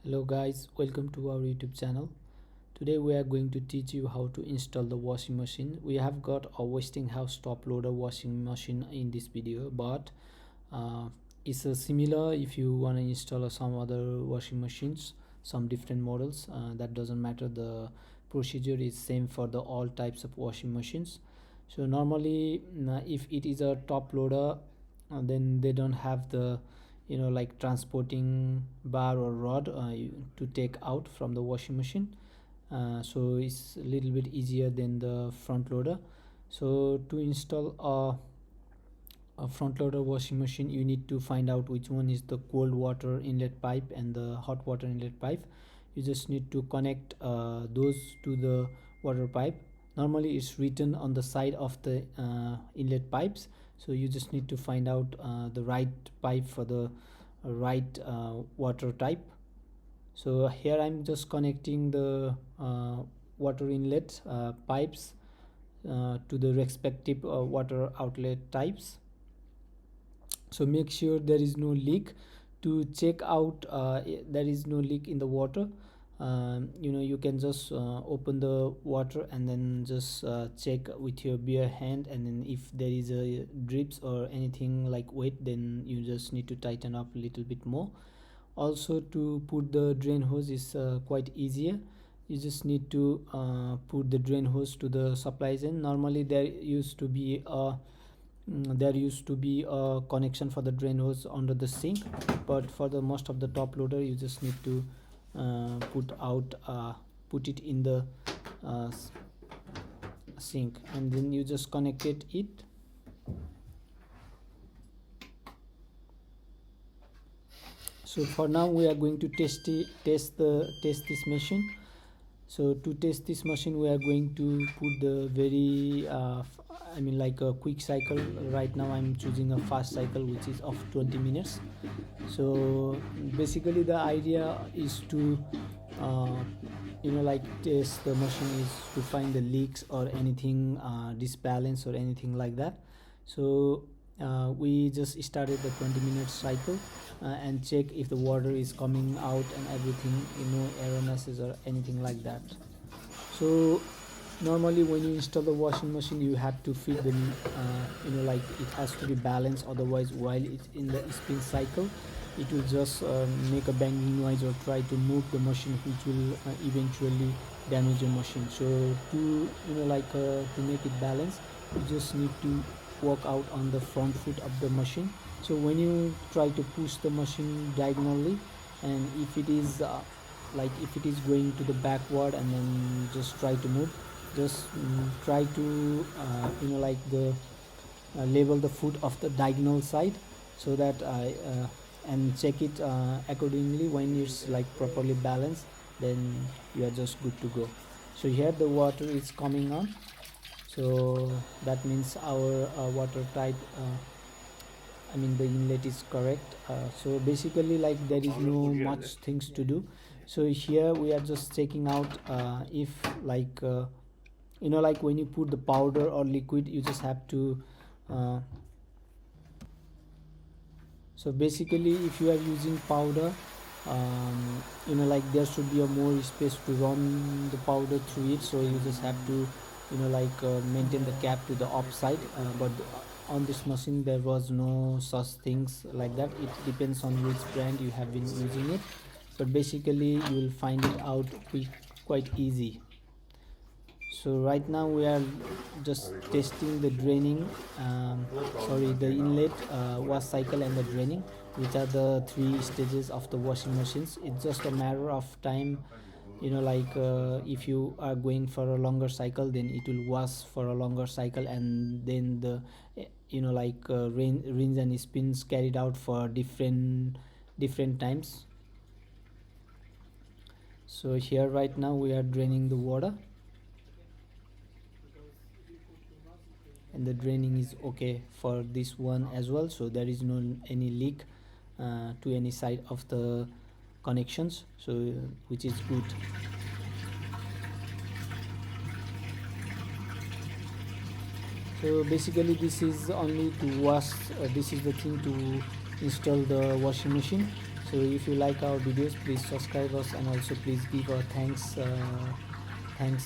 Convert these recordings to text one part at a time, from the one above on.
Hello guys, welcome to our YouTube channel. Today we are going to teach you how to install the washing machine. We have got a Westinghouse top loader washing machine in this video, but uh, it's similar if you want to install some other washing machines, some different models. That doesn't matter. The procedure is same for the all types of washing machines. So normally, if it is a top loader, then they don't have the like transporting bar or rod to take out from the washing machine. So it's a little bit easier than the front loader. So to install a front loader washing machine, you need to find out which one is the cold water inlet pipe and the hot water inlet pipe. You just need to connect those to the water pipe. Normally it's written on the side of the inlet pipes, so you just need to find out the right pipe for the right water type. So here I'm just connecting the water inlet pipes to the respective water outlet types. So make sure there is no leak. To check out there is no leak in the water, you can just open the water and then just check with your bare hand, and then if there is a drips or anything like wet, then you just need to tighten up a little bit more. Also, to put the drain hose is quite easier. You just need to put the drain hose to the supplies end. Normally there used to be a connection for the drain hose under the sink, but for the most of the top loader you just need to put it in the uh, sink, and then you just connected it. So for now we are going to test this machine. So to test this machine, we are going to put the very like a quick cycle. Right now I'm choosing a fast cycle, which is of 20 minutes. So basically the idea is to test the machine, is to find the leaks or anything disbalance or anything like that. So we just started the 20-minute cycle and check if the water is coming out and everything, error messages or anything like that. So normally when you install the washing machine, you have to feed the it has to be balanced, otherwise while it's in the spin cycle, it will just make a banging noise or try to move the machine, which will eventually damage your machine. So to make it balanced, you just need to walk out on the front foot of the machine. So when you try to push the machine diagonally, and if it is going to the backward, and then just try to move, just try to the level the foot of the diagonal side, so that and check it accordingly. When it's like properly balanced, then you are just good to go. So here the water is coming on, so that means our water type, the inlet is correct. So basically, like, there is no much things to do. So here we are just checking out if like when you put the powder or liquid, you just have to so basically if you are using powder, there should be a more space to run the powder through it, so you just have to maintain the cap to the upside. But on this machine there was no such things like that. It depends on which brand you have been using it, but basically you will find it out quite easy. So right now we are just testing the draining, the inlet, wash cycle and the draining, which are the three stages of the washing machines. It's just a matter of time, if you are going for a longer cycle, then it will wash for a longer cycle, and then the rinse and spins carried out for different times. So here right now we are draining the water, and the draining is okay for this one as well, so there is no any leak to any side of the connections, so which is good. So basically this is only to wash, this is the thing to install the washing machine. So if you like our videos, please subscribe us, and also please give a thanks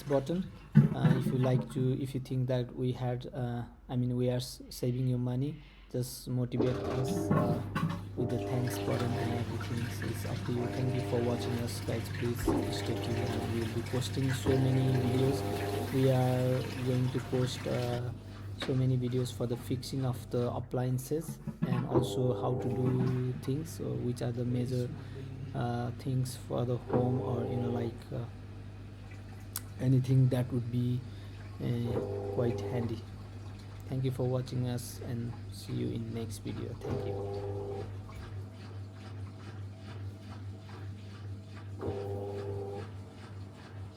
button if you think that we had we are saving you money. Just motivate us with the thanks button and everything. So it's up to you. Thank you for watching us, guys. Please stay tuned, and we'll be posting so many videos. We are going to post so many videos for the fixing of the appliances, and also how to do things, which are the major things for the home, or anything that would be quite handy. Thank you for watching us, and see you in next video. Thank you.